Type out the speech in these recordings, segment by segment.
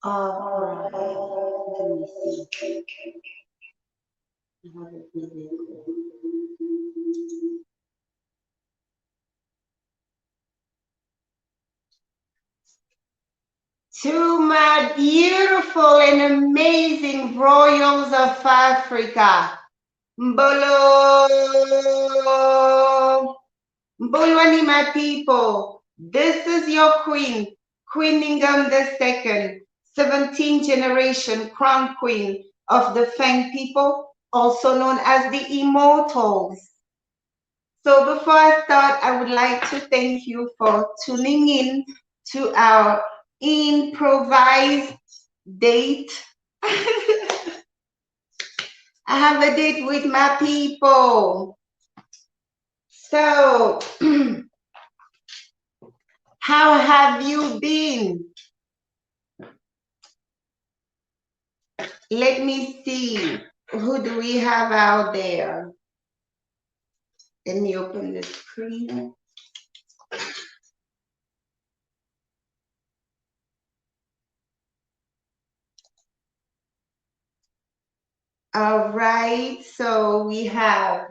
All right, let me see. To my beautiful and amazing royals of Africa, Mbolo, Mbolwani, my people, this is your queen, Queen Ngningone II, 17th generation crown queen of the Fang people, also known as the Immortals. So before I start, I would like to thank you for tuning in to our improvised date. I have a date with my people. So, how have you been? Let me see. Who do we have out there? Let me open the screen. All right, so we have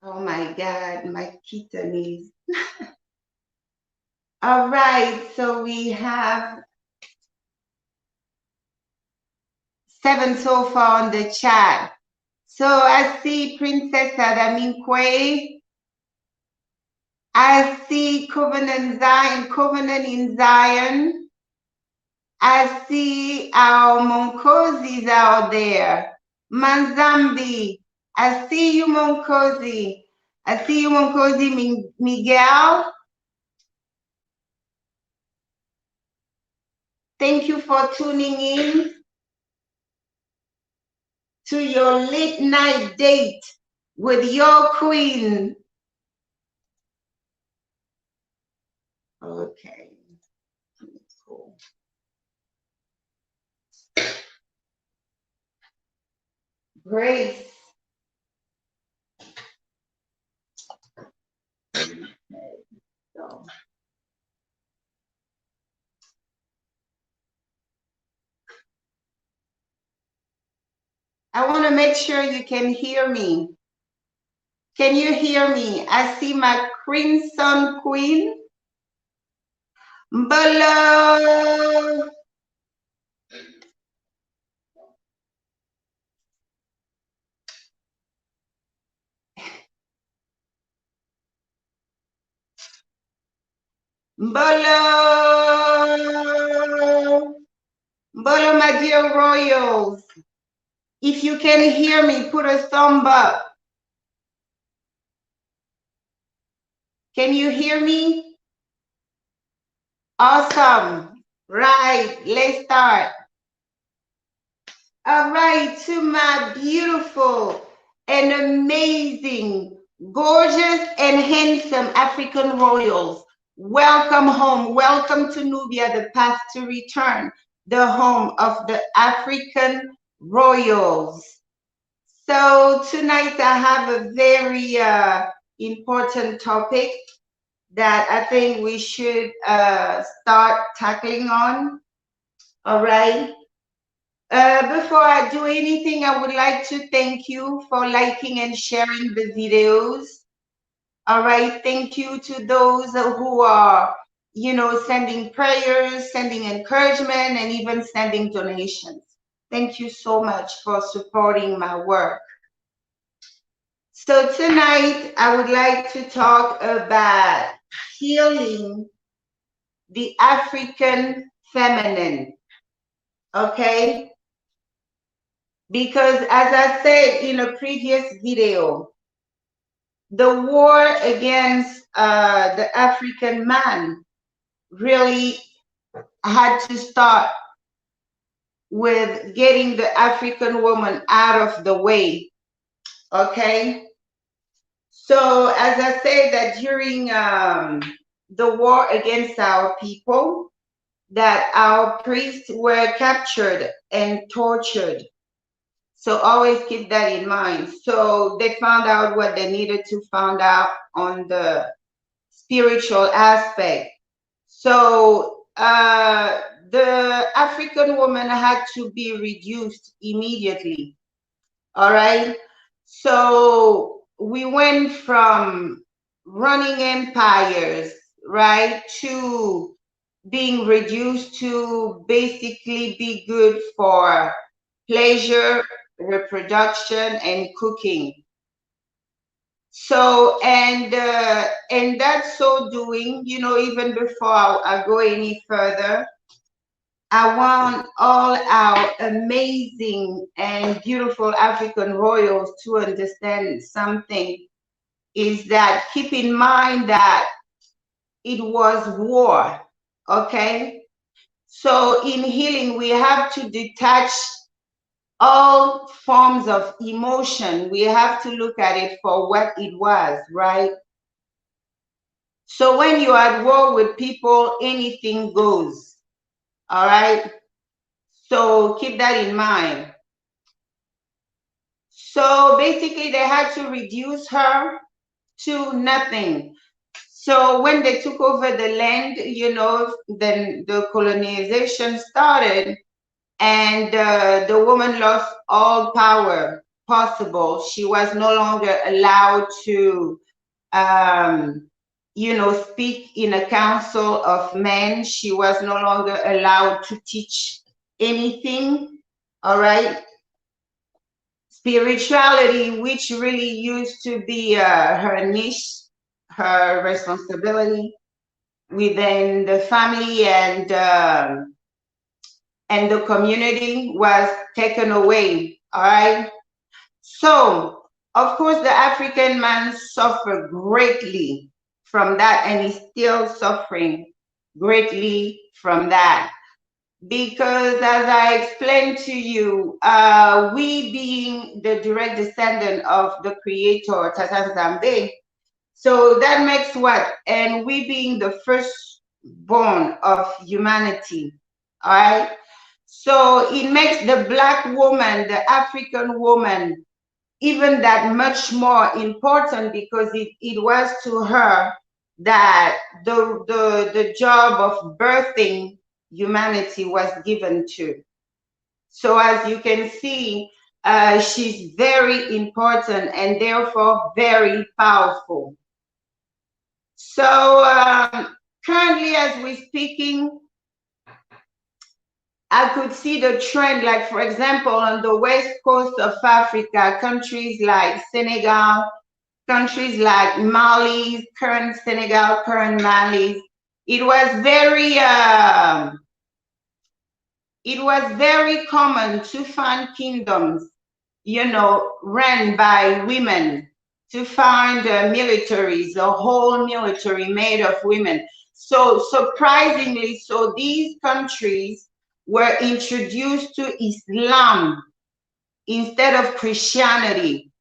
oh my God, my kitten is. All right, so we have 7 so far on the chat. So I see Princess Adaminkwe. I see Covenant in Zion. I see our Monkozis out there. Manzambi. I see you, Monkozi. I see you, Monkozi Miguel. Thank you for tuning in to your late night date with your queen. Okay. Cool. Grace. So. I want to make sure you can hear me. Can you hear me? I see my crimson queen. Below. Bolo, Bolo, my dear royals. If you can hear me, put a thumb up. Can you hear me? Awesome. Right, let's start. All right, to my beautiful and amazing, gorgeous and handsome African royals. Welcome home. Welcome to Nubia, the path to return, the home of the African royals. So tonight I have a very important topic that I think we should start tackling on. All right. Before I do anything, I would like to thank you for liking and sharing the videos. All right, thank you to those who are, you know, sending prayers, sending encouragement, and even sending donations. Thank you so much for supporting my work. So tonight, I would like to talk about healing the African feminine, okay? Because as I said in a previous video, the war against the African man really had to start with getting the African woman out of the way, okay? So as I said that during the war against our people, that our priests were captured and tortured. So always keep that in mind. So they found out what they needed to find out on the spiritual aspect. So the African woman had to be reduced immediately. All right. So we went from running empires, right, to being reduced to basically be good for pleasure, reproduction, and cooking. So, and that so doing, you know, even before I go any further, I want all our amazing and beautiful African royals to understand something, is that keep in mind that it was war, okay? So in healing, we have to detach all forms of emotion. We have to look at it for what it was, right? So when you're at war with people, anything goes, all right? So keep that in mind. So basically they had to reduce her to nothing. So when they took over the land, you know, then the colonization started, and the woman lost all power possible. She was no longer allowed to, you know, speak in a council of men. She was no longer allowed to teach anything, all right? Spirituality, which really used to be her niche, her responsibility within the family and the community, was taken away, all right? So, of course, the African man suffered greatly from that, and is still suffering greatly from that. Because as I explained to you, we being the direct descendant of the creator, Tata Zambe, so that makes what? And we being the firstborn of humanity, all right? So it makes the Black woman, the African woman, even that much more important, because it was to her that the job of birthing humanity was given to. So as you can see, she's very important and therefore very powerful. So currently as we're speaking, I could see the trend, like for example, on the west coast of Africa, countries like Senegal, countries like Mali, current Senegal, current Mali, it was very common to find kingdoms, you know, run by women, to find militaries, a whole military made of women. So surprisingly, so these countries were introduced to Islam instead of Christianity.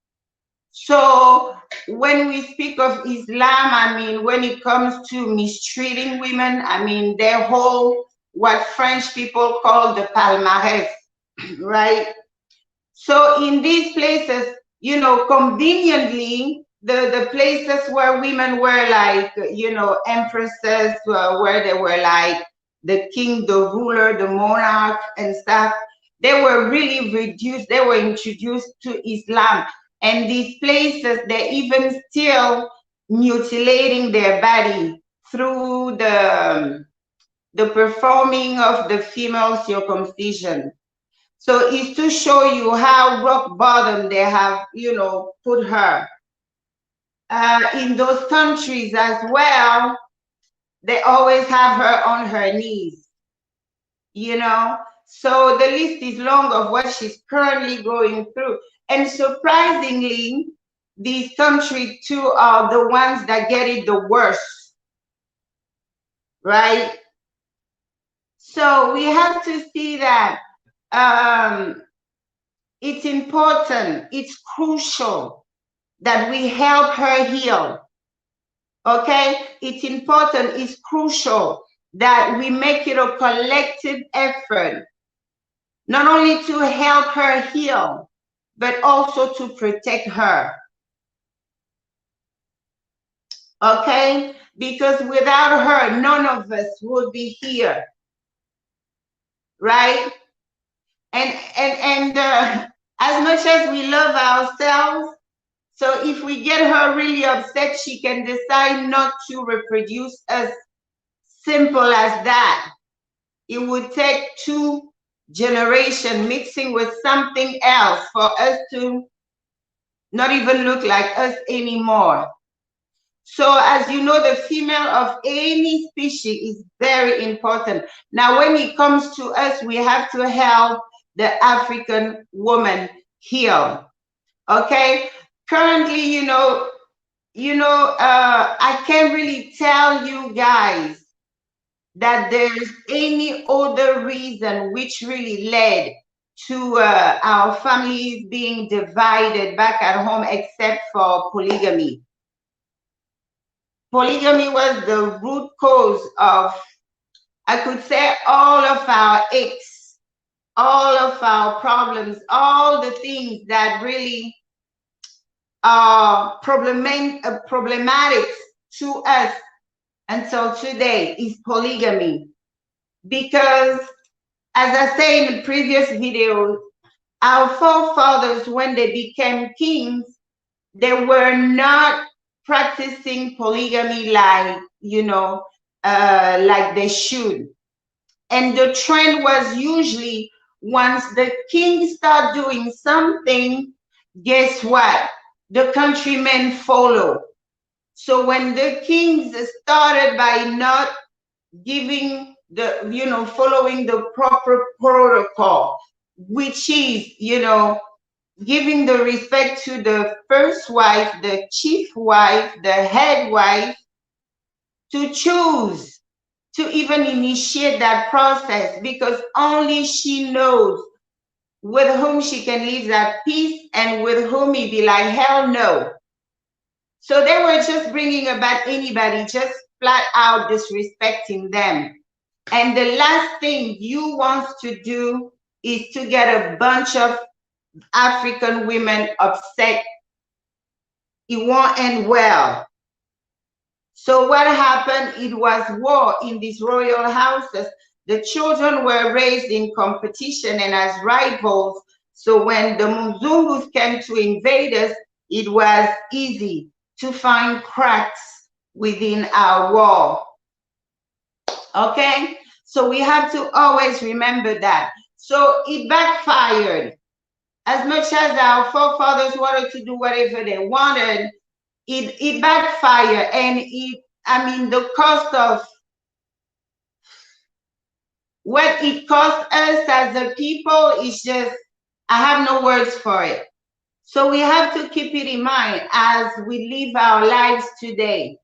So when we speak of Islam, I mean, when it comes to mistreating women, I mean, their whole, what French people call the palmarès, right? So in these places, you know, conveniently, the places where women were like, you know, empresses, where they were like the king, the ruler, the monarch and stuff, they were really reduced, they were introduced to Islam. And these places, they're even still mutilating their body through the performing of the female circumcision. So it's to show you how rock bottom they have, put her. In those countries as well, they always have her on her knees, So the list is long of what she's currently going through. And surprisingly, these countries too are the ones that get it the worst, right? So we have to see that it's important, it's crucial that we help her heal. Okay? It's important, it's crucial that we make it a collective effort, not only to help her heal, but also to protect her. Okay? Because without her, none of us would be here. Right? And as much as we love ourselves, so if we get her really upset, she can decide not to reproduce us. Simple as that. It would take 2 generations mixing with something else for us to not even look like us anymore. So as you know, the female of any species is very important. Now, when it comes to us, we have to help the African woman heal. Okay? Currently, I can't really tell you guys that there's any other reason which really led to our families being divided back at home except for polygamy. Polygamy was the root cause of, I could say, all of our aches, all of our problems, all the things that really are problematic to us until today is polygamy. Because, as I say in the previous video, our forefathers, when they became kings, they were not practicing polygamy like, like they should. And the trend was usually once the king start doing something, guess what? The countrymen follow. So when the kings started by not giving following the proper protocol, which is, giving the respect to the first wife, the chief wife, the head wife, to choose to even initiate that process, because only she knows with whom she can live at peace and with whom he be like, hell no. So they were just bringing about anybody, just flat out disrespecting them. And the last thing you want to do is to get a bunch of African women upset. It won't end well. So what happened? It was war in these royal houses. The children were raised in competition and as rivals. So when the Mzungus came to invade us, it was easy to find cracks within our wall. Okay? So we have to always remember that. So it backfired. As much as our forefathers wanted to do whatever they wanted, it backfired. And the cost of what it cost us as a people is just, I have no words for it. So we have to keep it in mind as we live our lives today.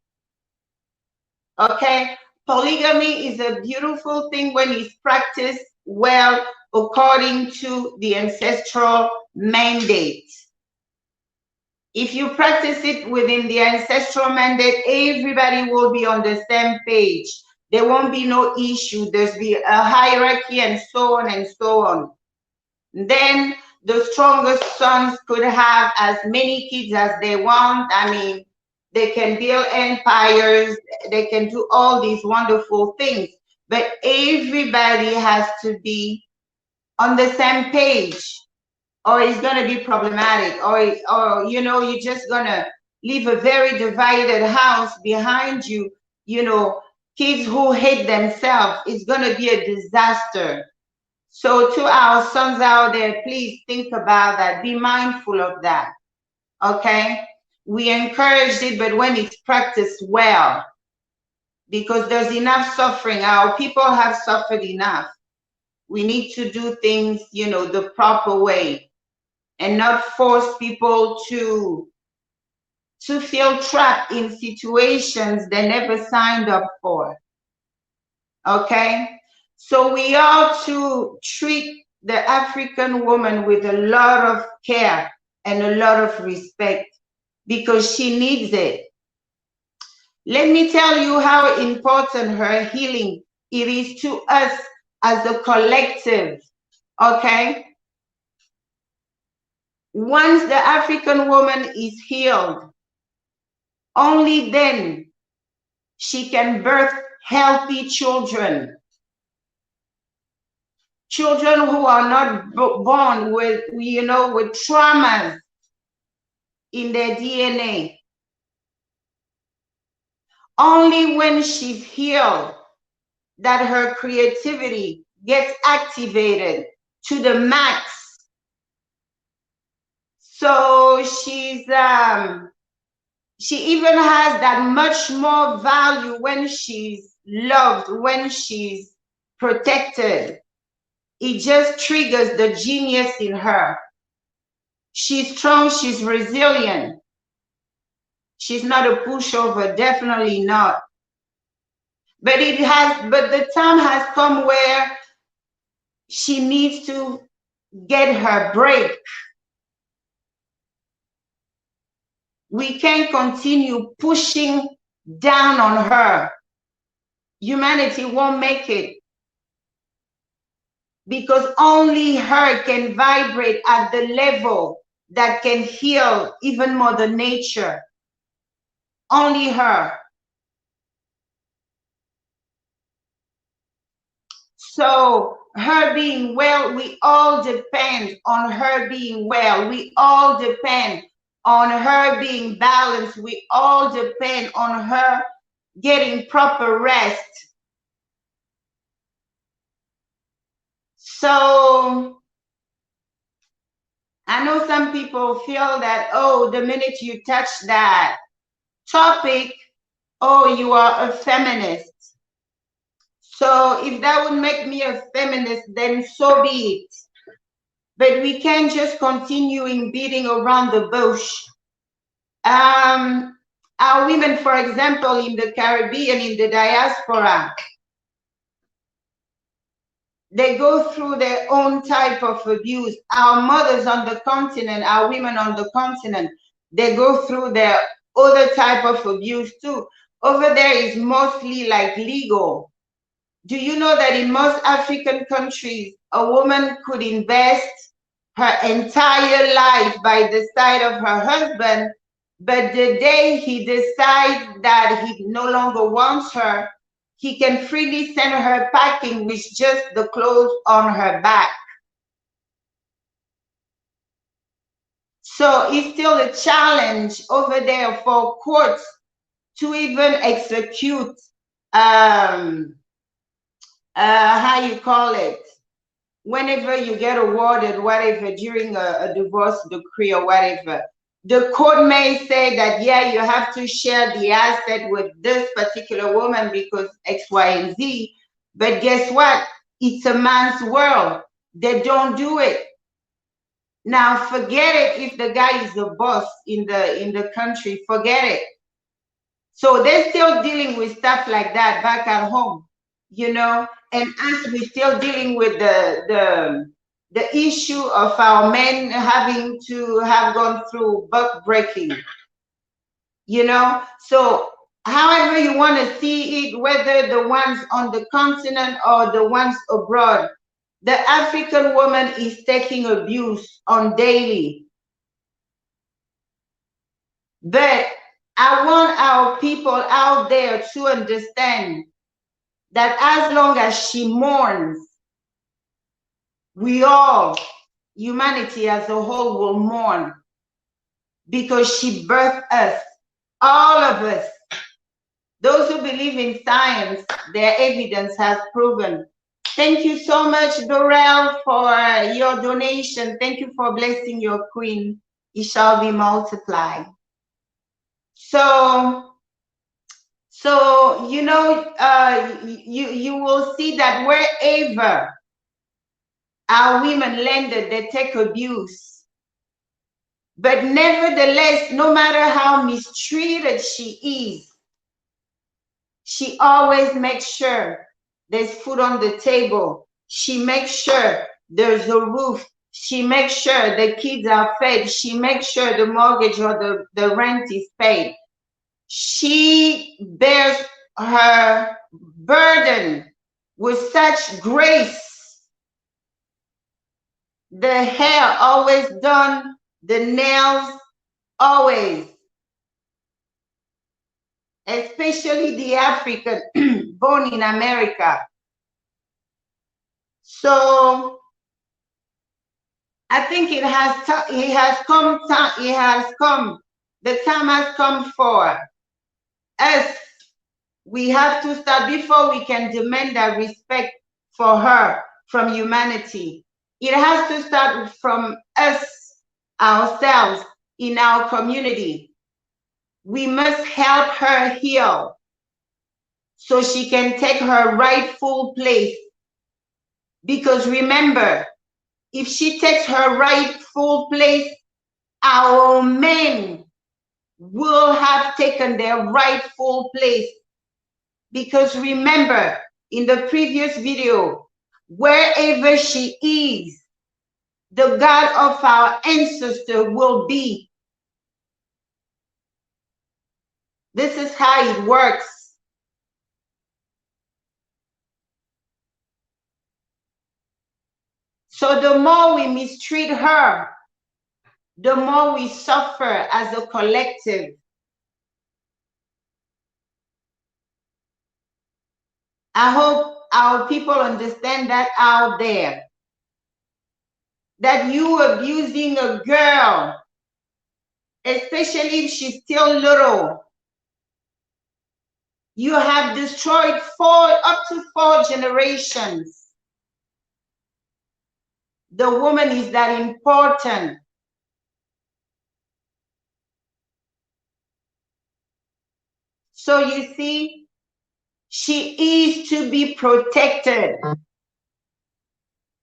Okay? Polygamy is a beautiful thing when it's practiced well according to the ancestral mandate. If you practice it within the ancestral mandate, everybody will be on the same page. There won't be no issue. There's be a hierarchy and so on and so on. Then the strongest sons could have as many kids as they want. They can build empires. They can do all these wonderful things. But everybody has to be on the same page, or it's going to be problematic, or you're just going to leave a very divided house behind you, kids who hate themselves. It's going to be a disaster. So to our sons out there, please think about that. Be mindful of that. Okay? We encourage it, but when it's practiced well, because there's enough suffering. Our people have suffered enough. We need to do things, you know, the proper way and not force people to feel trapped in situations they never signed up for. Okay? So we are to treat the African woman with a lot of care and a lot of respect because she needs it. Let me tell you how important her healing it is to us as a collective. Okay? Once the African woman is healed, only then she can birth healthy children. Children who are not born with, you know, with traumas in their DNA. Only when she's healed that her creativity gets activated to the max. So she even has that much more value when she's loved, when she's protected. It just triggers the genius in her. She's strong, she's resilient. She's not a pushover, definitely not. But the time has come where she needs to get her break. We can't continue pushing down on her. Humanity won't make it because only her can vibrate at the level that can heal even Mother Nature. Only her. So her being well, we all depend on her being well. We all depend on her being balanced. We all depend on her getting proper rest. So I know some people feel that, oh, the minute you touch that topic, oh, you are a feminist. So if that would make me a feminist, then so be it. But we can't just continue beating around the bush. Our women, for example, in the Caribbean, in the diaspora, they go through their own type of abuse. Our mothers on the continent, our women on the continent, they go through their other type of abuse too. Over there is mostly like legal. Do you know that in most African countries, a woman could invest her entire life by the side of her husband, but the day he decides that he no longer wants her, he can freely send her packing with just the clothes on her back. So it's still a challenge over there for courts to even execute, how you call it, whenever you get awarded whatever during a divorce decree or whatever. The court may say that, yeah, you have to share the asset with this particular woman because X, Y, and Z. But guess what? It's a man's world. They don't do it. Now, forget it if the guy is the boss in the country. Forget it. So they're still dealing with stuff like that back at home, you know. And us, we're still dealing with the issue of our men having to have gone through buck breaking, you know. So however you want to see it, whether the ones on the continent or the ones abroad, the African woman is taking abuse on daily. But I want our people out there to understand that as long as she mourns, we all, humanity as a whole, will mourn because she birthed us, all of us. Those who believe in science, their evidence has proven Thank you so much, Dorel, for your donation. Thank you for blessing your queen. It shall be multiplied. So you know, you will see that wherever our women landed, they take abuse. But nevertheless, no matter how mistreated she is, she always makes sure there's food on the table. She makes sure there's a roof. She makes sure the kids are fed. She makes sure the mortgage or the rent is paid. She bears her burden with such grace. The hair always done, the nails always, especially the African born in America. So I think the time has come for us. We have to start before we can demand that respect for her from humanity. It has to start from us, ourselves, in our community. We must help her heal so she can take her rightful place. Because remember, if she takes her rightful place, our men will have taken their rightful place. Because remember, in the previous video, wherever she is, the God of our ancestor will be. This is how it works. So the more we mistreat her, the more we suffer as a collective. I hope our people understand that out there. That you abusing a girl, especially if she's still little, you have destroyed up to 4 generations. The woman is that important. So you see, she is to be protected.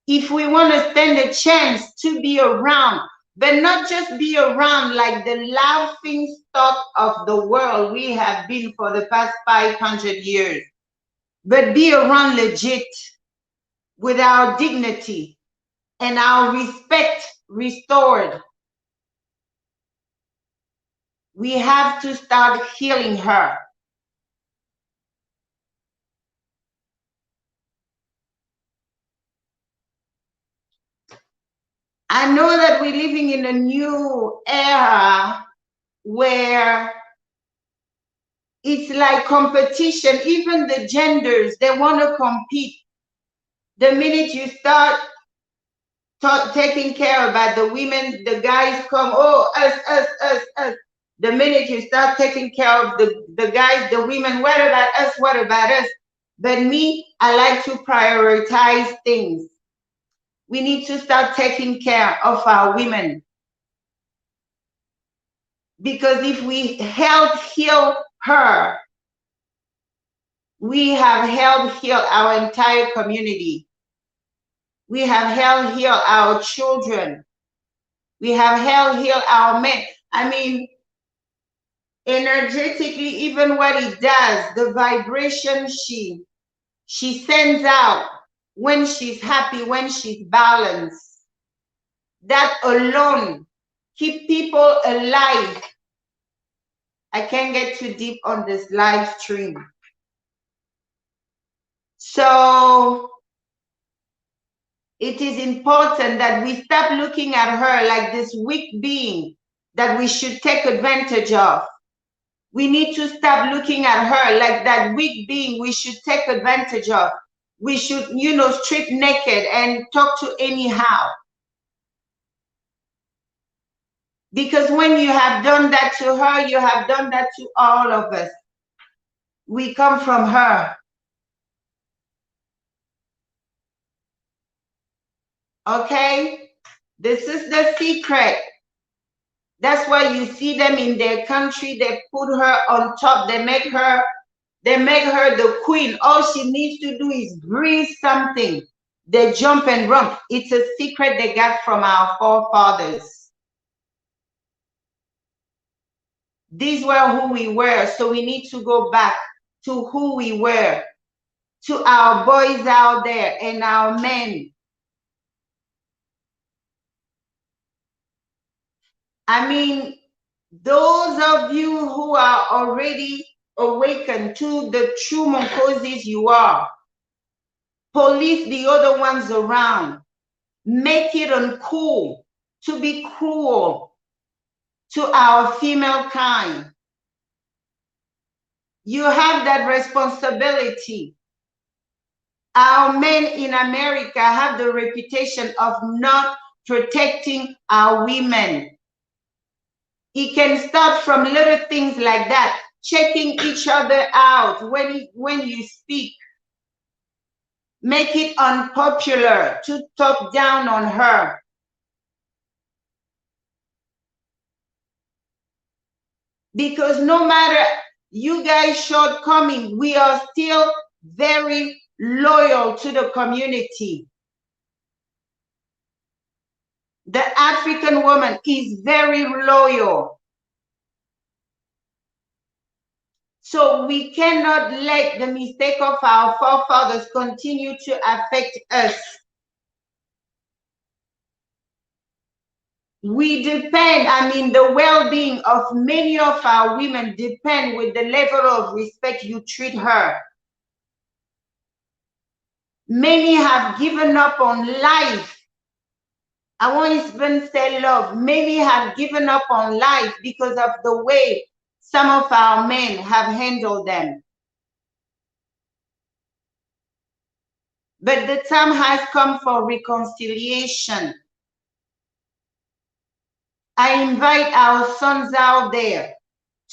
If we want to stand a chance to be around, but not just be around like the laughing stock of the world we have been for the past 500 years, but be around legit with our dignity and our respect restored. We have to start healing her. I know that we're living in a new era where it's like competition. Even the genders, they want to compete. The minute you start taking care about the women, the guys come, oh, us. The minute you start taking care of the guys, the women, what about us, what about us? But me, I like to prioritize things. We need to start taking care of our women. Because if we help heal her, we have helped heal our entire community. We have helped heal our children. We have helped heal our men. I mean, energetically, even what it does, the vibration she sends out when she's happy, when she's balanced, that alone keep people alive. I can't get too deep on this live stream. So it is important that we stop looking at her like this weak being that we should take advantage of. We need to stop looking at her like that weak being we should take advantage of. We should, you know, strip naked and talk to anyhow. Because when you have done that to her, you have done that to all of us. We come from her. Okay? This is the secret. That's why you see them in their country, they put her on top, they make her the queen. All she needs to do is breathe something. They jump and run. It's a secret they got from our forefathers. These were who we were, so we need to go back to who we were, to our boys out there and our men. I mean, those of you who are already awakened to the true Monkoses you are, police the other ones around. Make it uncool to be cruel to our female kind. You have that responsibility. Our men in America have the reputation of not protecting our women. It can start from little things like that, checking each other out when you speak. Make it unpopular to talk down on her. Because no matter you guys' shortcoming, we are still very loyal to the community. The African woman is very loyal. So we cannot let the mistake of our forefathers continue to affect us. We depend, I mean, the well-being of many of our women depend with the level of respect you treat her. Many have given up on life. I won't even say love. Many have given up on life because of the way some of our men have handled them. But the time has come for reconciliation. I invite our sons out there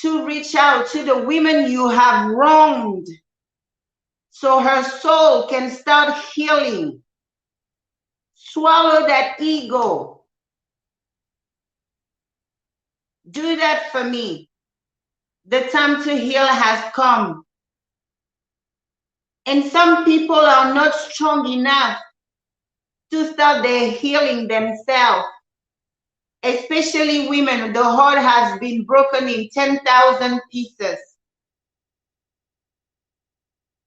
to reach out to the women you have wronged so her soul can start healing. Swallow that ego. Do that for me. The time to heal has come. And some people are not strong enough to start their healing themselves. Especially women, the heart has been broken in 10,000 pieces.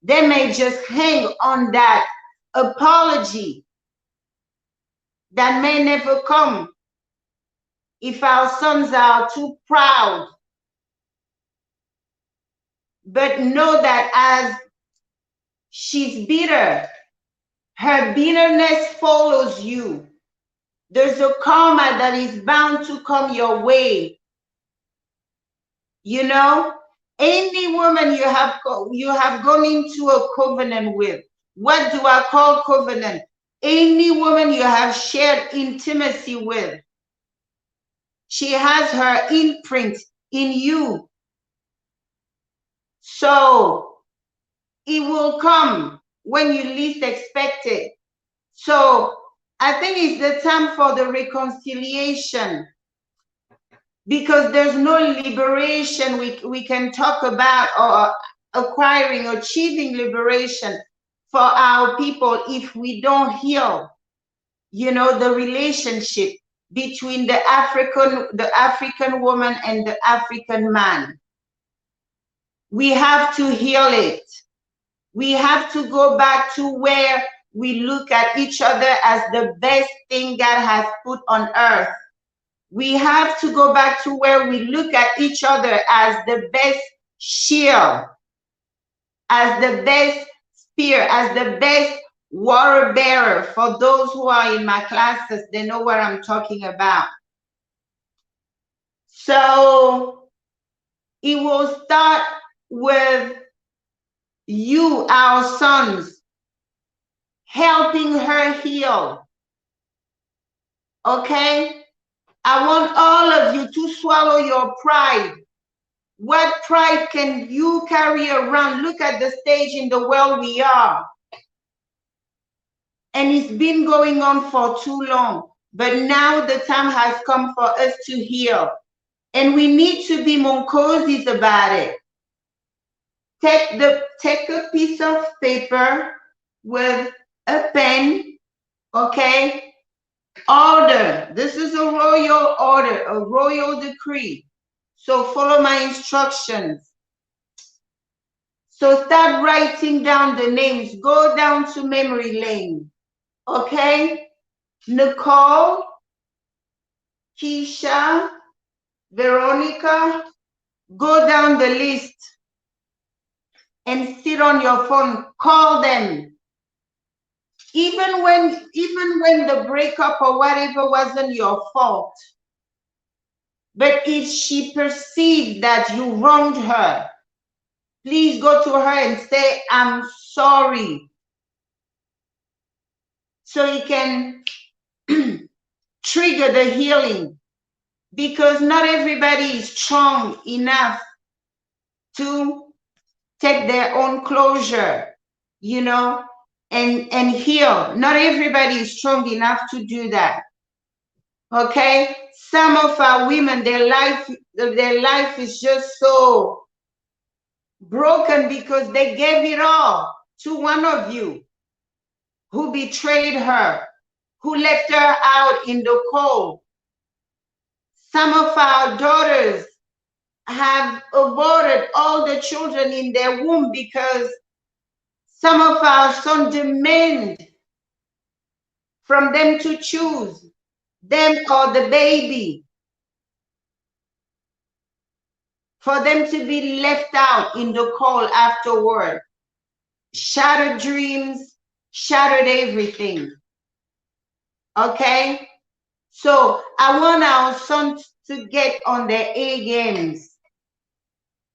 They may just hang on that apology that may never come if our sons are too proud. But know that as she's bitter, her bitterness follows you. There's a karma that is bound to come your way. You know, any woman you have gone into a covenant with. What do I call covenant? Any woman you have shared intimacy with. She has her imprint in you. So it will come when you least expect it. So I think it's the time for the reconciliation, because there's no liberation we can talk about, or acquiring, achieving liberation for our people if we don't heal, you know, the relationship between the African woman and the African man. We have to heal it. We have to go back to where we look at each other as the best thing God has put on earth. We have to go back to where we look at each other as the best shield, as the best spear, as the best water bearer. For those who are in my classes, they know what I'm talking about. So it will start with you, our sons, helping her heal. Okay? I want all of you to swallow your pride. What pride can you carry around? Look at the stage in the world we are. And it's been going on for too long. But now the time has come for us to heal. And we need to be more cautious about it. Take a piece of paper with a pen, okay? Order. This is a royal order, a royal decree. So follow my instructions. So start writing down the names. Go down to memory lane. Okay? Nicole, Keisha, Veronica, go down the list and sit on your phone. Call them. Even when the breakup or whatever wasn't your fault. But if she perceived that you wronged her, please go to her and say, I'm sorry. So it can trigger the healing, because not everybody is strong enough to take their own closure, you know, and heal. Not everybody is strong enough to do that. Okay? Some of our women, their life is just so broken because they gave it all to one of you who betrayed her, who left her out in the cold. Some of our daughters have aborted all the children in their womb because some of our sons demand from them to choose them or the baby, for them to be left out in the cold afterward. Shattered dreams, shattered everything. Okay? So I want our sons to get on their A games.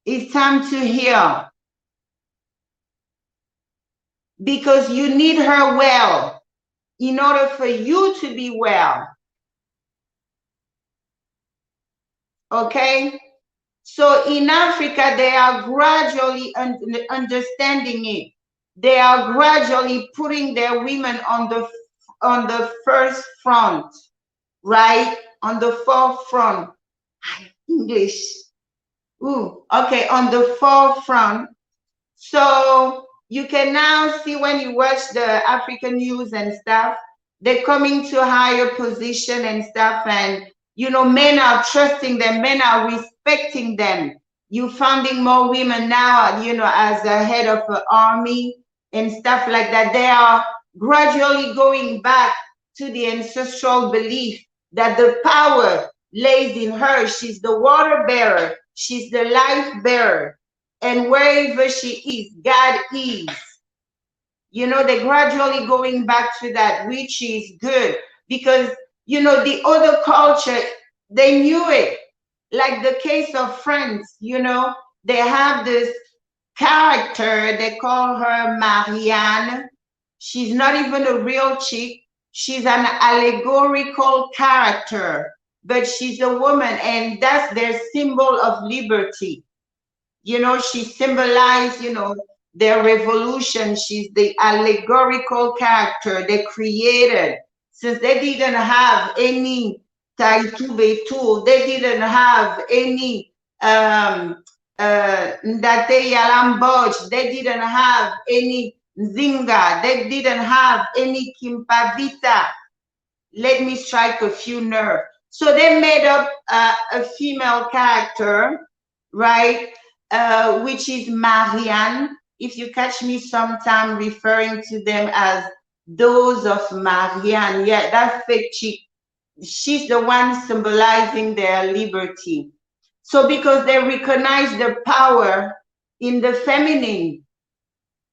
It's time to heal. Because you need her well in order for you to be well. Okay? So in Africa, they are gradually understanding it. They are gradually putting their women on the first front, right? On the forefront. English. Ooh, okay, on the forefront. So you can now see when you watch the African news and stuff, they're coming to a higher position and stuff, and you know, men are trusting them, men are respecting them. You finding more women now, you know, as the head of an army and stuff like that. They are gradually going back to the ancestral belief that the power lays in her. She's the water bearer, she's the life bearer. And wherever she is, God is. You know, they're gradually going back to that, which is good. Because, you know, the other culture, they knew it. Like the case of France, you know, they have this character, they call her Marianne. She's not even a real chick. She's an allegorical character, but she's a woman, and that's their symbol of liberty. You know, she symbolized, you know, their revolution. She's the allegorical character they created. Since they didn't have any Taitube tool, they didn't have any Ndate Yalamboj, they didn't have any Zinga, they didn't have any Kimpavita. Let me strike a few nerves. So they made up a female character, right? Which is Marianne. If you catch me sometime referring to them as those of Marianne, yeah, that's fake chick. She's the one symbolizing their liberty. So because they recognize the power in the feminine,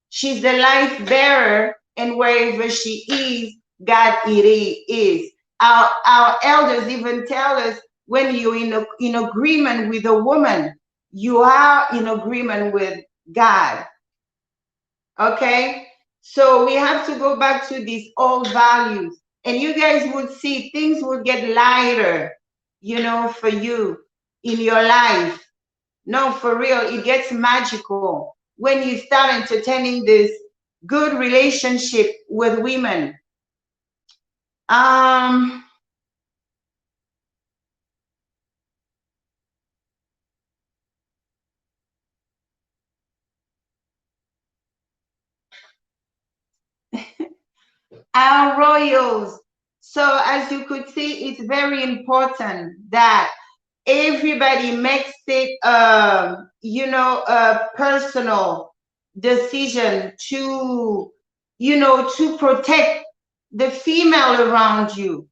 she's the life bearer, and wherever she is, God it is. Our elders even tell us, when you're in agreement with a woman, you are in agreement with God. Okay? So we have to go back to these old values. And you guys would see things would get lighter, you know, for you in your life. No, for real, it gets magical when you start entertaining this good relationship with women. Um, our royals. So as you could see, it's very important that everybody makes it, a personal decision to, to protect the female around you,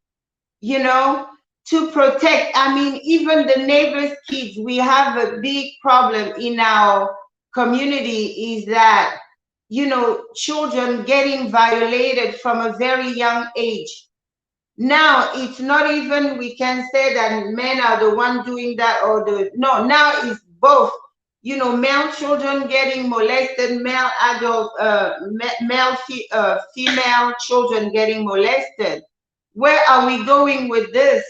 to protect. I mean, even the neighbors' kids, we have a big problem in our community is that, children getting violated from a very young age. Now it's not even we can say that men are the one doing that or the no. Now it's both. Male children getting molested, male adult, female children getting molested. Where are we going with this?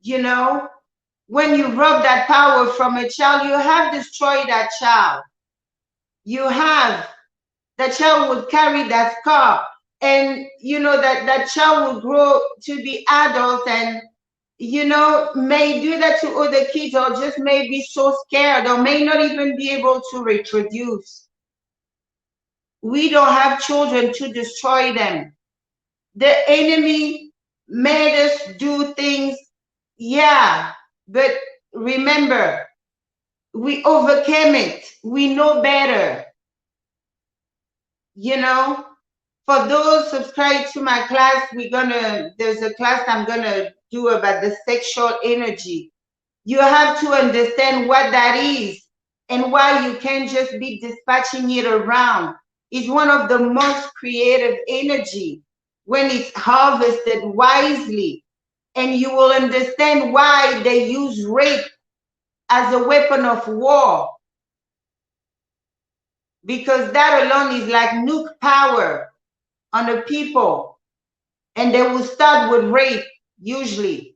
When you rob that power from a child, you have destroyed that child. You have. That child would carry that scar, and that child will grow to be adult and may do that to other kids, or just may be so scared, or may not even be able to reproduce. We don't have children to destroy them. The enemy made us do things, yeah, but remember, we overcame it. We know better. For those subscribed to my class, there's a class I'm gonna do about the sexual energy. You have to understand what that is and why you can't just be dispatching it around. It's one of the most creative energy when it's harvested wisely. And you will understand why they use rape as a weapon of war. Because that alone is like nuke power on the people, and they will start with rape usually.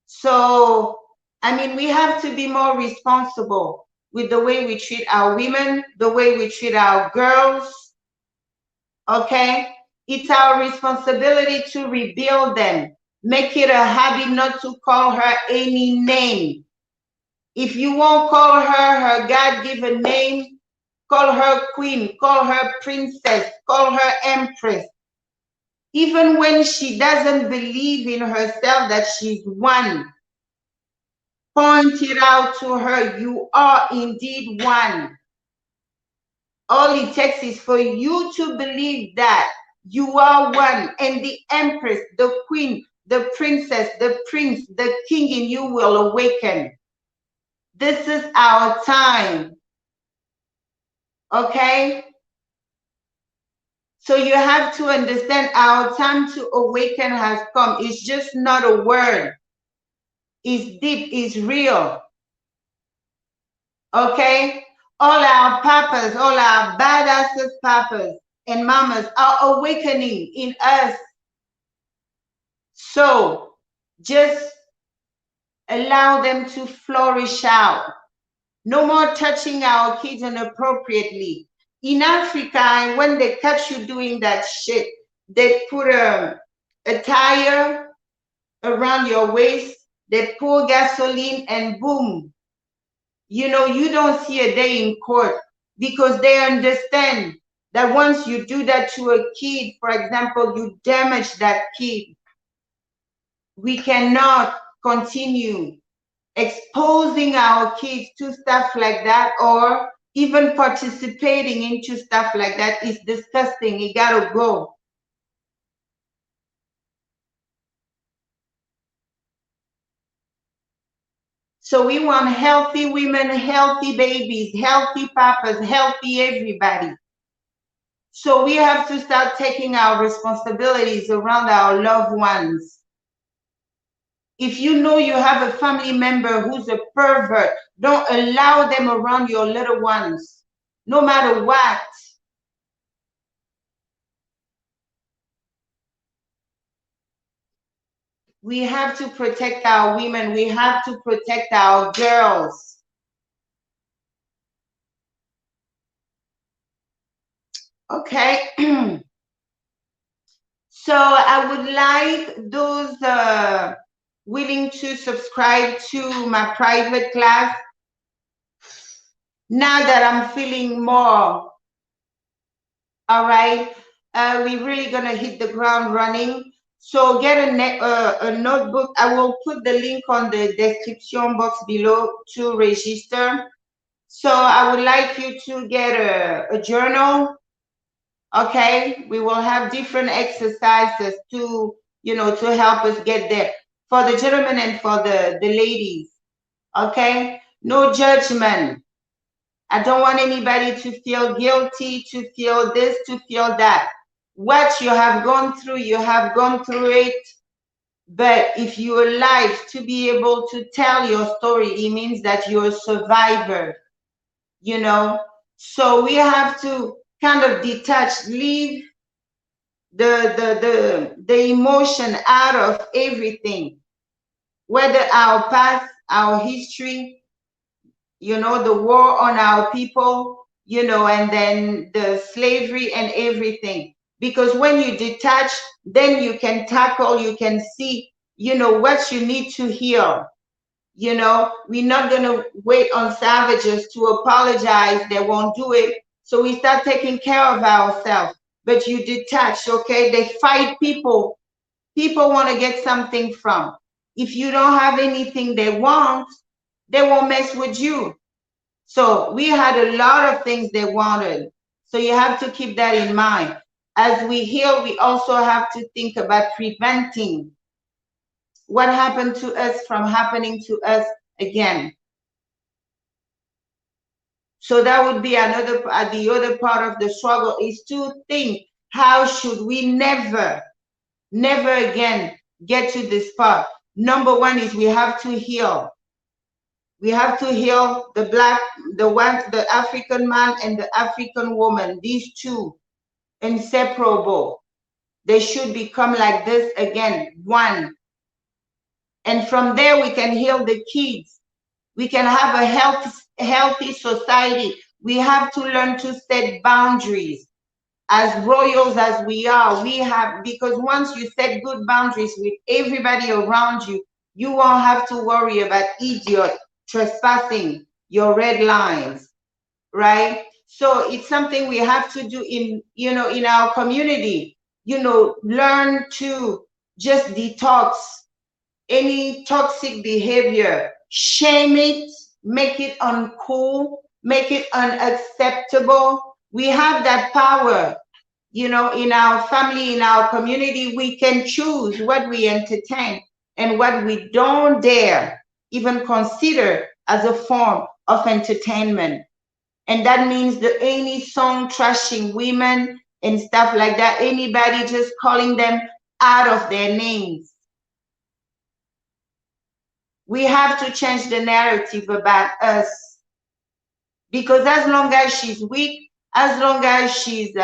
So I mean, we have to be more responsible with the way we treat our women, the way we treat our girls. Okay, it's our responsibility to rebuild them, make it a habit not to call her any name. If you won't call her God-given name, call her queen, call her princess, call her empress. Even when she doesn't believe in herself that she's one, point it out to her. You are indeed one. All it takes is for you to believe that you are one, and the empress, the queen, the princess, the prince, the king in you will awaken. This is our time. Okay? So you have to understand our time to awaken has come. It's just not a word. It's deep, it's real. Okay? All our papas, all our badasses papas and mamas are awakening in us. So just allow them to flourish out. No more touching our kids inappropriately. In Africa, when they catch you doing that shit, they put a tire around your waist, they pour gasoline, and boom. You don't see a day in court, because they understand that once you do that to a kid, for example, you damage that kid. We cannot continue exposing our kids to stuff like that, or even participating into stuff like that. Is disgusting. It gotta go. So we want healthy women, healthy babies, healthy papas, healthy everybody. So we have to start taking our responsibilities around our loved ones. If you know you have a family member who's a pervert, don't allow them around your little ones, no matter what. We have to protect our women. We have to protect our girls. Okay. So I would like those willing to subscribe to my private class. Now that I'm feeling more, all right, we're really gonna hit the ground running. So get a notebook. I will put the link on the description box below to register. So I would like you to get a journal. Okay, we will have different exercises to, you know, to help us get there for the gentlemen and for the ladies. Okay, no judgment. I don't want anybody to feel guilty, to feel this, to feel that. What you have gone through, you have gone through it. But if you're alive to be able to tell your story, it means that you're a survivor, you know. So we have to kind of detach, leave the emotion out of everything, whether our past, our history, you know, the war on our people, you know, and then the slavery and everything. Because when you detach, then you can tackle, you can see, you know, what you need to heal. You know, we're not going to wait on savages to apologize. They won't do it. So we start taking care of ourselves. But you detach, okay? They fight people. People want to get something from. If you don't have anything they want, they won't mess with you. So we had a lot of things they wanted. So you have to keep that in mind. As we heal, we also have to think about preventing what happened to us from happening to us again. So that would be another, the other part of the struggle is to think, how should we never again get to this part? Number one is we have to heal. We have to heal the black, the African man and the African woman. These two, inseparable. They should become like this again, one. And from there we can heal the kids. We can have a healthy society. We have to learn to set boundaries. As royals as we are, we have, because once you set good boundaries with everybody around you, you won't have to worry about idiot trespassing your red lines, right? So it's something we have to do in, you know, in our community, you know, learn to just detox any toxic behavior, shame it, make it uncool, make it unacceptable. We have that power, you know, in our family, in our community. We can choose what we entertain and what we don't dare even consider as a form of entertainment. And that means that any song trashing women and stuff like that, anybody just calling them out of their names. We have to change the narrative about us, because as long as she's weak, as long as she's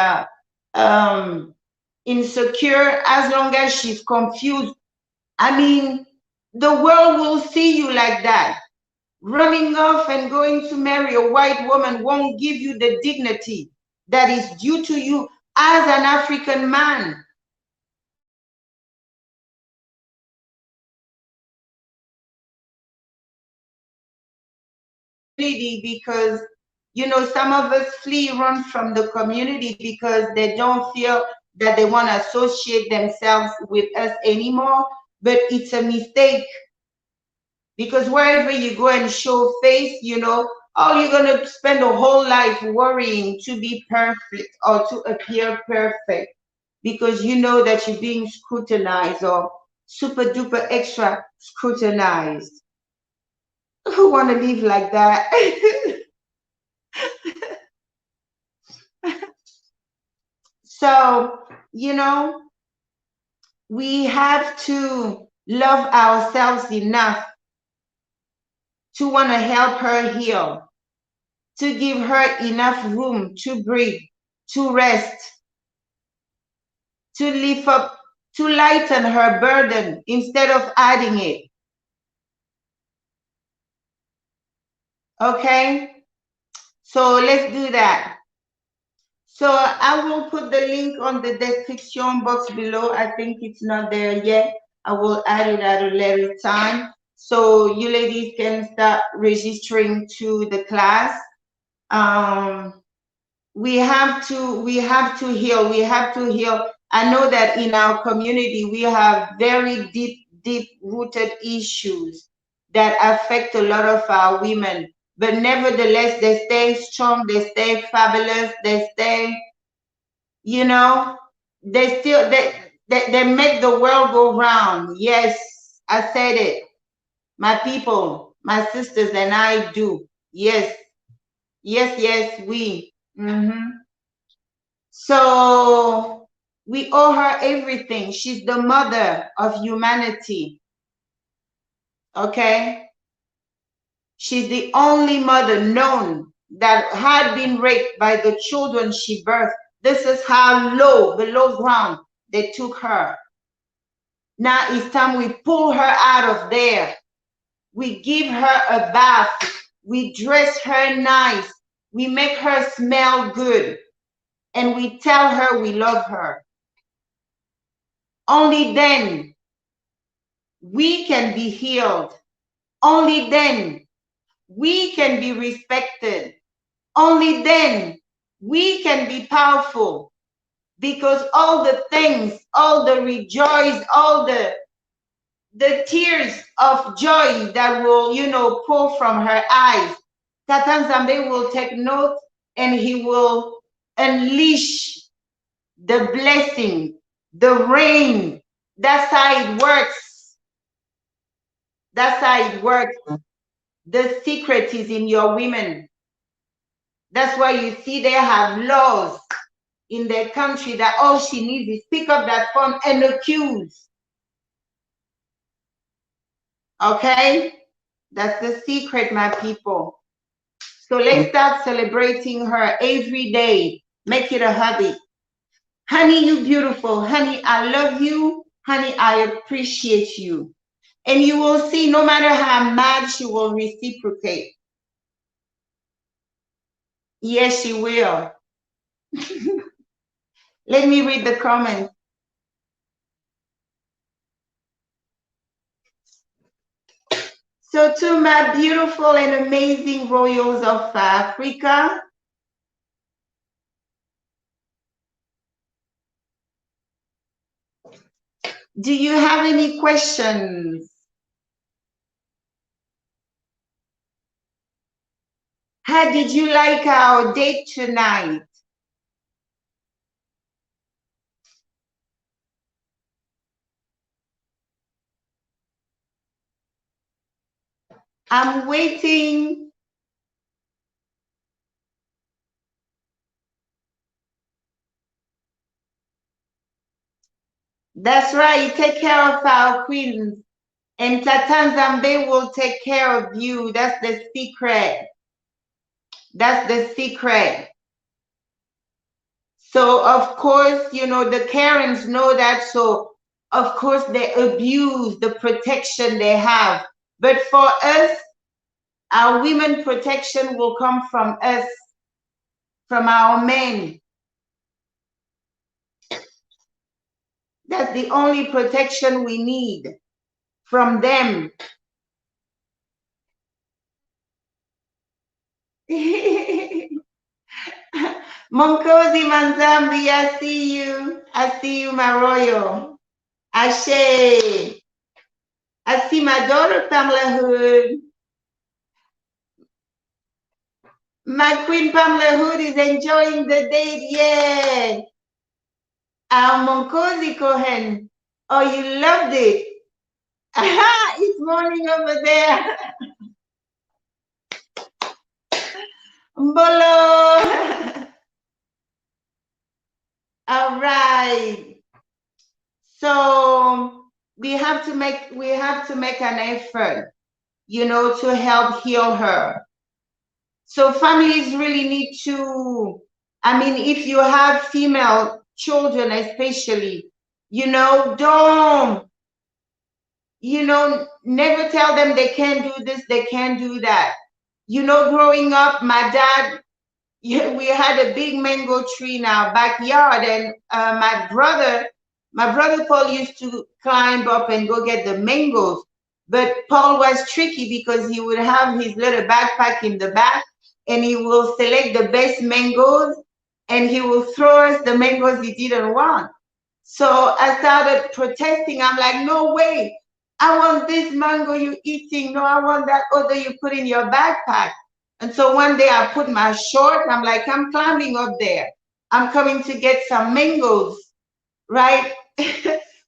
insecure, as long as she's confused, I mean, the world will see you like that. Running off and going to marry a white woman won't give you the dignity that is due to you as an African man. Because, you know, some of us run from the community because they don't feel that they want to associate themselves with us anymore. But it's a mistake, because wherever you go and show face, you know, all you're going to spend a whole life worrying to be perfect or to appear perfect, because you know that you're being scrutinized or super duper extra scrutinized. Who want to live like that? So, you know, we have to love ourselves enough to want to help her heal, to give her enough room to breathe, to rest, to lift up, to lighten her burden instead of adding it. Okay? So let's do that. So I will put the link on the description box below. I think it's not there yet. I will add it at a later time. So you ladies can start registering to the class. We have to heal. We have to heal. I know that in our community, we have very deep rooted issues that affect a lot of our women. But nevertheless, they stay strong, they stay fabulous, they stay, you know, they make the world go round. Yes, I said it. My people, my sisters, and I do. Yes, yes, we. So we owe her everything. She's the mother of humanity. Okay? She's the only mother known that had been raped by the children she birthed. This is how low, below ground, they took her. Now it's time we pull her out of there. We give her a bath. We dress her nice. We make her smell good. And we tell her we love her. Only then we can be healed. Only then we can be respected. Only then we can be powerful. Because all the things, all the rejoice, all the tears of joy that will, pour from her eyes, Tatan Zambe will take note and he will unleash the blessing, the rain. That's how it works. That's how it works. The secret is in your women. That's why you see they have laws in their country that all she needs is pick up that phone and accuse. Okay? That's the secret, my people. So let's start celebrating her every day. Make it a habit. Honey, you beautiful. Honey, I love you. Honey, I appreciate you. And you will see, no matter how mad, she will reciprocate. Yes, she will. Let me read the comments. So to my beautiful and amazing royals of Africa, do you have any questions? How did you like our date tonight? I'm waiting. That's right. Take care of our queens. And Tatan Zambe will take care of you. That's the secret. That's the secret. So, of course, the Karens know that. So, of course, they abuse the protection they have. But for us, our women protection will come from us, from our men. That's the only protection we need from them. Monkosi Manzambi, I see you. I see you, my royal. Ashe. I see my daughter, Pamela Hood. My queen, Pamela Hood, is enjoying the date. Yeah. Our Monkosi Cohen. Oh, you loved it. It's morning over there. Mbolo. All right. So we have to make an effort, to help heal her. So families really need to, if you have female children especially, don't, never tell them they can't do this, they can't do that. Growing up, my dad, we had a big mango tree in our backyard, and my brother Paul used to climb up and go get the mangoes. But Paul was tricky because he would have his little backpack in the back, and he will select the best mangoes, and he will throw us the mangoes he didn't want. So I started protesting. I'm like, no way. I want this mango you eating. No, I want that other you put in your backpack. And so one day I put my short. I'm like, I'm climbing up there. I'm coming to get some mangoes, right?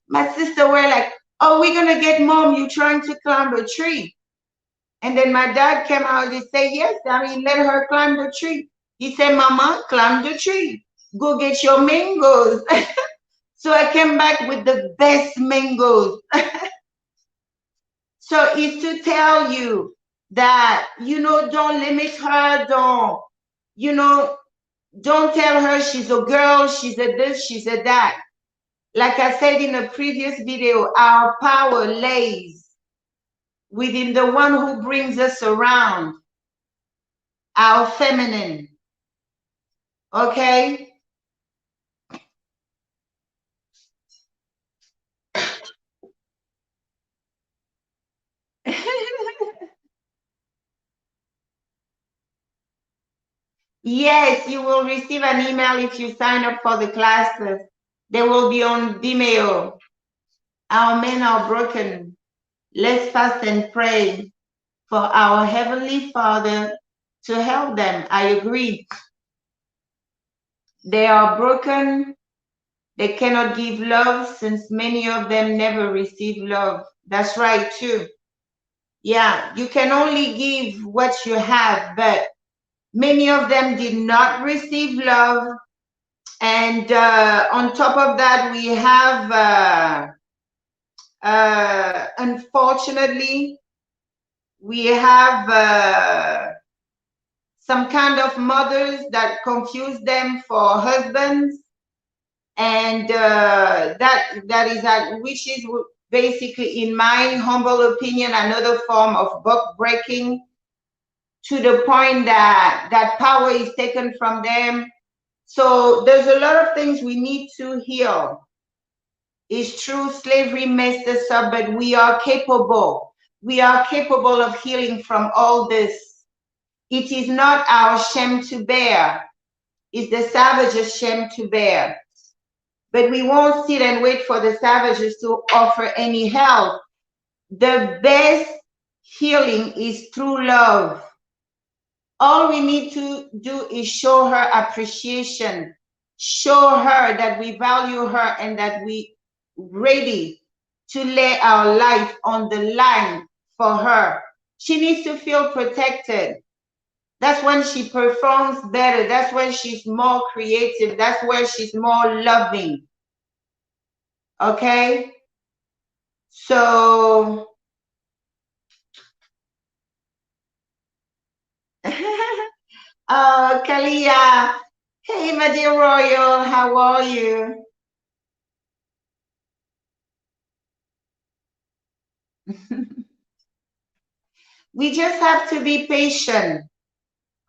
My sister were like, oh, we're going to get mom. You trying to climb a tree. And then my dad came out and said, yes, Daddy, let her climb the tree. He said, Mama, climb the tree. Go get your mangoes. So I came back with the best mangoes. So it's to tell you that, don't limit her, don't tell her she's a girl, she's a this, she's a that. Like I said in a previous video, our power lays within the one who brings us around, our feminine. Okay? Yes, you will receive an email if you sign up for the classes. They will be on Vimeo. Our men are broken. Let's fast and pray for our Heavenly Father to help them. I agree. They are broken. They cannot give love since many of them never receive love. That's right, too. Yeah, you can only give what you have, but many of them did not receive love. And on top of that, we have, unfortunately, we have some kind of mothers that confuse them for husbands. And that is that, which is basically, in my humble opinion, another form of buck breaking, to the point that power is taken from them. So there's a lot of things we need to heal. It's true, slavery messed us up, but we are capable. We are capable of healing from all this. It is not our shame to bear. It's the savage's shame to bear. But we won't sit and wait for the savages to offer any help. The best healing is through love. All we need to do is show her appreciation, show her that we value her and that we ready to lay our life on the line for her. She needs to feel protected. That's when she performs better. That's when she's more creative. That's where she's more loving. Okay? So, Kalia, hey, my dear Royal, how are you? We just have to be patient.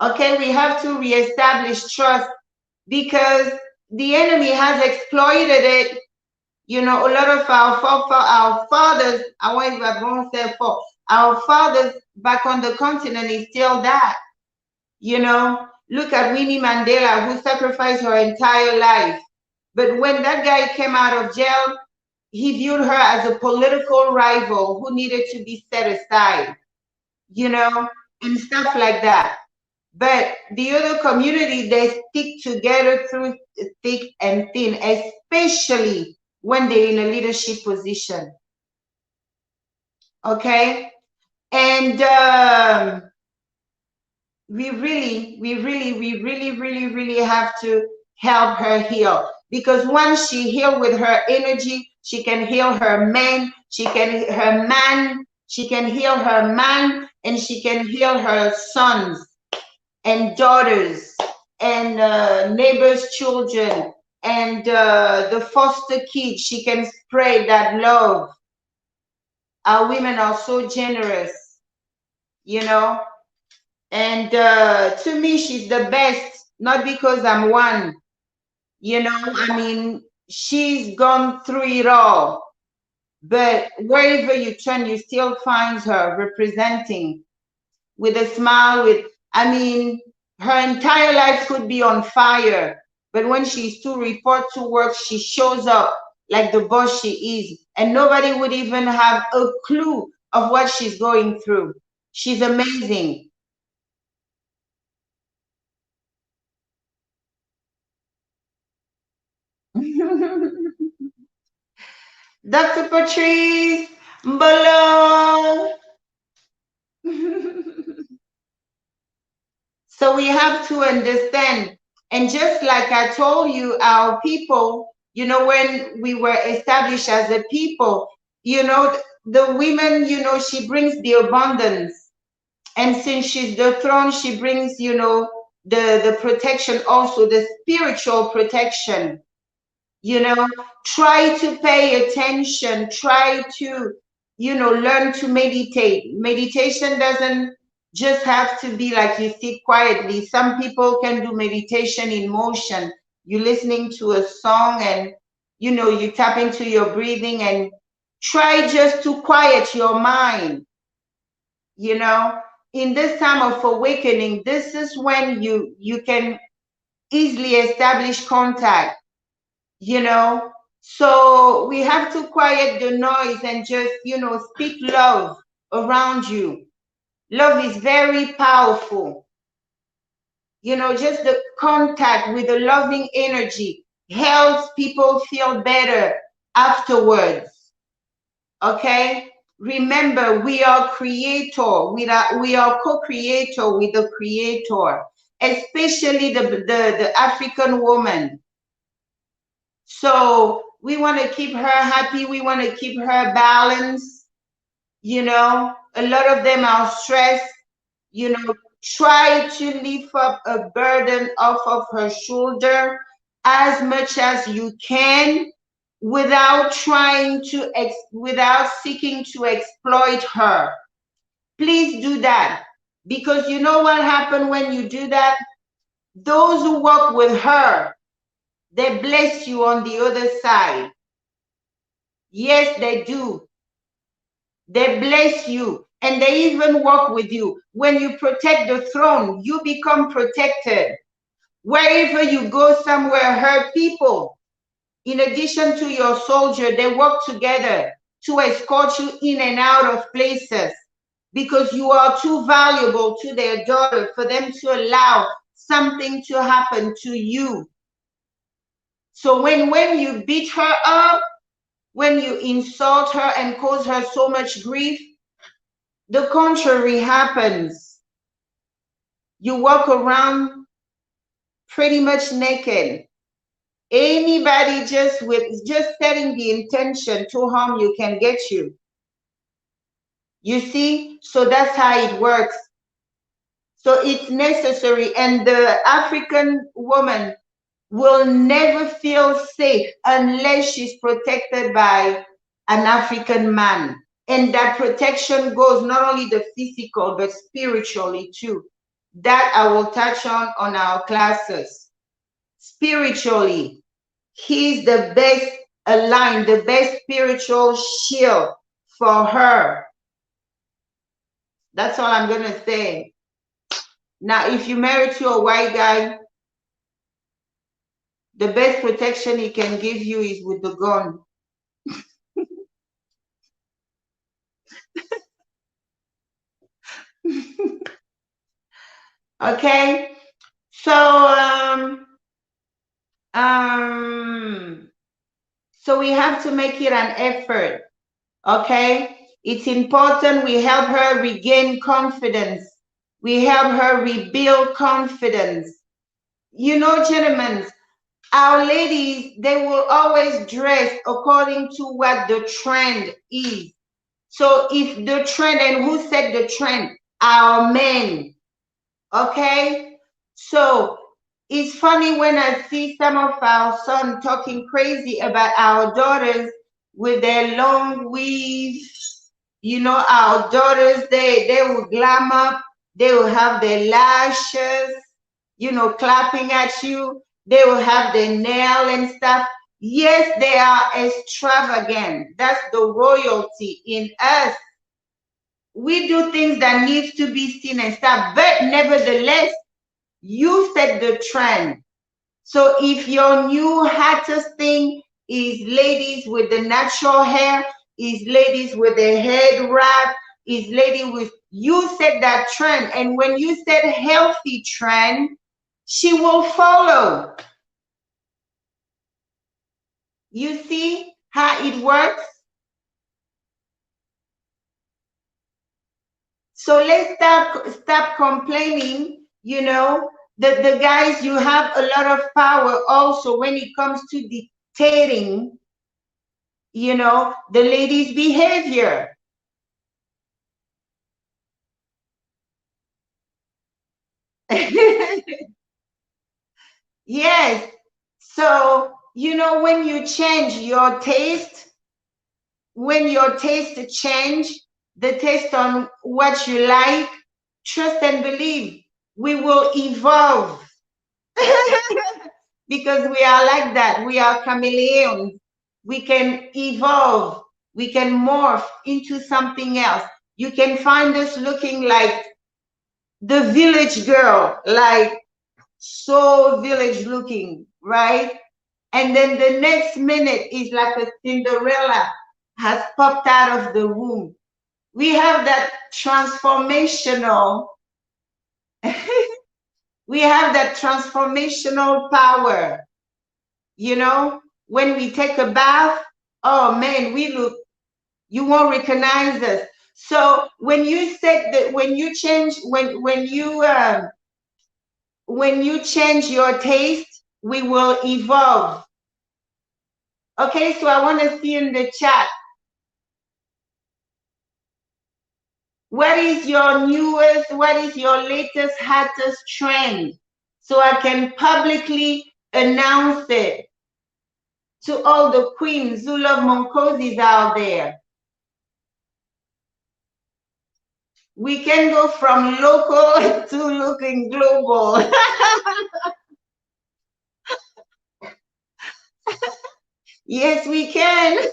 Okay, we have to reestablish trust because the enemy has exploited it. A lot of our fathers, I won't say for our fathers back on the continent is still that. Look at Winnie Mandela, who sacrificed her entire life. But when that guy came out of jail, he viewed her as a political rival who needed to be set aside, and stuff like that. But the other community, they stick together through thick and thin, especially when they're in a leadership position. Okay? And we really have to help her heal. Because once she heals with her energy, she can heal her man, she can heal her man, and she can heal her sons and daughters and neighbors' children and the foster kids. She can spread that love. Our women are so generous, and to me, she's the best. not because I'm one. You know, I mean, she's gone through it all. But wherever you turn, you still find her representing with a smile, with, I mean, her entire life could be on fire. But when she's to report to work, she shows up like the boss she is. And nobody would even have a clue of what she's going through. She's amazing. Dr. Patrice Mbolo. So we have to understand. And just like I told you, our people, you know, when we were established as a people, you know, the women, you know, she brings the abundance. And since she's the throne, she brings, you know, the protection, also the spiritual protection. You know, try to pay attention, try to, you know, learn to meditate. Meditation doesn't just have to be like you sit quietly. Some people can do meditation in motion. You're listening to a song and, you know, you tap into your breathing and try just to quiet your mind. You know, in this time of awakening, this is when you can easily establish contact, you know. So we have to quiet the noise and just, you know, speak love around you. Love is very powerful. You know, just the contact with the loving energy helps people feel better afterwards. Okay? Remember, we are creator. We are co-creator with the creator, especially the African woman. So we want to keep her happy. We want to keep her balanced. You know, a lot of them are stressed. You know, try to lift up a burden off of her shoulder as much as you can without without seeking to exploit her. Please do that, because you know what happened when you do that? Those who work with her, they bless you on the other side. Yes, they do. They bless you and they even work with you. When you protect the throne, you become protected. Wherever you go somewhere, her people, in addition to your soldier, they work together to escort you in and out of places, because you are too valuable to their daughter for them to allow something to happen to you. So when you beat her up, when you insult her and cause her so much grief, the contrary happens. You walk around pretty much naked. Anybody just setting the intention to harm you can get you. You see? So that's how it works. So it's necessary. And the African woman will never feel safe unless she's protected by an African man. And that protection goes not only the physical, but spiritually too. That I will touch on our classes. Spiritually, he's the best aligned, the best spiritual shield for her. That's all I'm going to say. Now, if you marry to a white guy, the best protection he can give you is with the gun. Okay? So, so we have to make it an effort. Okay? It's important we help her regain confidence. We help her rebuild confidence. You know, gentlemen, our ladies, they will always dress according to what the trend is. So if the trend, and who set the trend? Our men. Okay? So it's funny when I see some of our sons talking crazy about our daughters with their long weaves. You know, our daughters, they will glam up, they will have their lashes, clapping at you. They will have the nail and stuff. Yes, they are extravagant. That's the royalty in us. We do things that needs to be seen and stuff, but nevertheless, you set the trend. So if your new hottest thing is ladies with the natural hair, is ladies with the head wrap, is lady with, you set that trend. And when you set healthy trend, she will follow. You see how it works? So let's stop complaining, the guys, you have a lot of power also when it comes to dictating, the ladies' behavior. Yes. So, when you change your taste, when your taste change, the taste on what you like, trust and believe, we will evolve. Because we are like that. We are chameleons. We can evolve. We can morph into something else. You can find us looking like the village girl, like so village looking, right? And then the next minute is like a Cinderella has popped out of the womb. We have that transformational, we have that transformational power. When we take a bath, oh man, we look, you won't recognize us. So when you said that, when you change, when you change your taste, we will evolve. Okay, so I want to see in the chat, what is your newest, what is your latest, hottest trend? So I can publicly announce it to all the queens who love Moncosis out there. We can go from local to looking global. Yes, we can.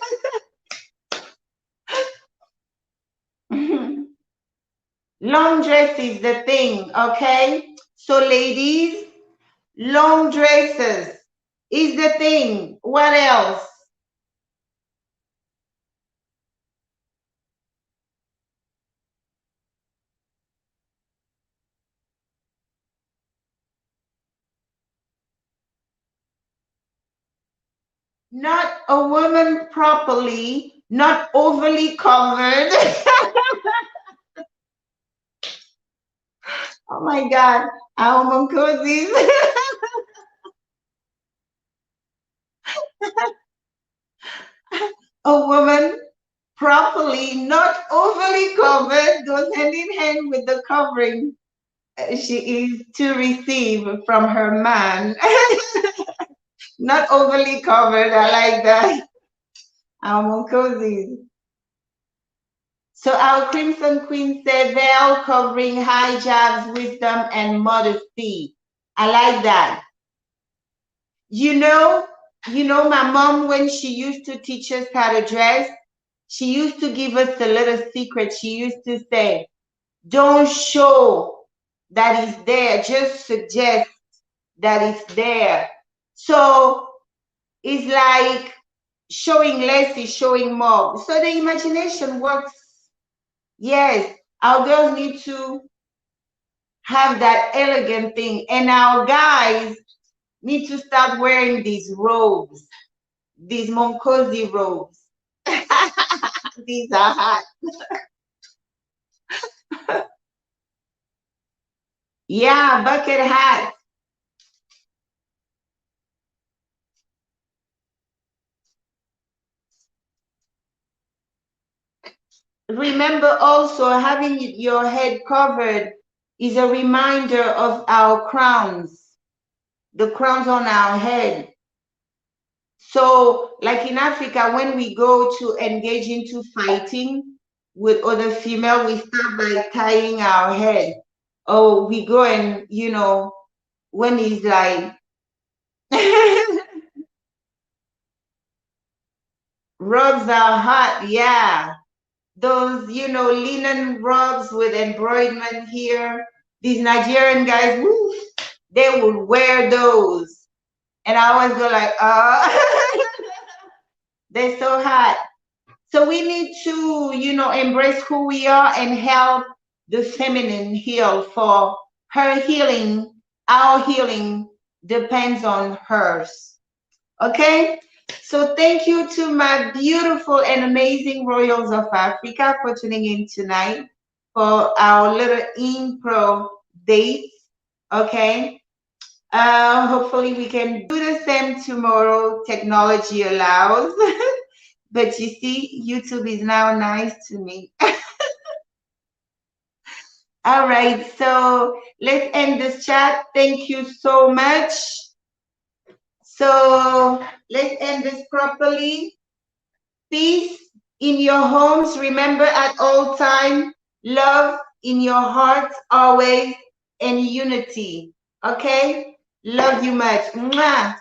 Long dress is the thing, okay? So ladies, long dresses is the thing. What else? Not a woman properly, not overly covered. Oh my God, our Moncosis. A woman properly, not overly covered, goes hand in hand with the covering she is to receive from her man. Not overly covered, I like that. Our Moncosis. So our Crimson Queen said veil covering hijabs, wisdom, and modesty. I like that. My mom, when she used to teach us how to dress, she used to give us a little secret. She used to say, don't show that it's there, just suggest that it's there. So it's like showing less is showing more. So the imagination works. Yes, our girls need to have that elegant thing. And our guys need to start wearing these robes, these Moncosi robes. These are hot. Yeah, bucket hat. Remember also, having your head covered is a reminder of our crowns, the crowns on our head. So like in Africa, when we go to engage into fighting with other female, we start by tying our head. Oh, we go and, when he's like, rugs are hot, yeah. Those, linen rugs with embroiderment here. These Nigerian guys, woo, they would wear those. And I always go like, they're so hot. So we need to, embrace who we are and help the feminine heal. For her healing, our healing depends on hers. Okay? So thank you to my beautiful and amazing Royals of Africa for tuning in tonight for our little impro date. Okay? Hopefully we can do the same tomorrow. Technology allows. But you see, YouTube is now nice to me. All right, so let's end this chat. Thank you so much. So let's end this properly. Peace in your homes. Remember at all time, love in your heart always, and unity. Okay? Love you much. Mwah.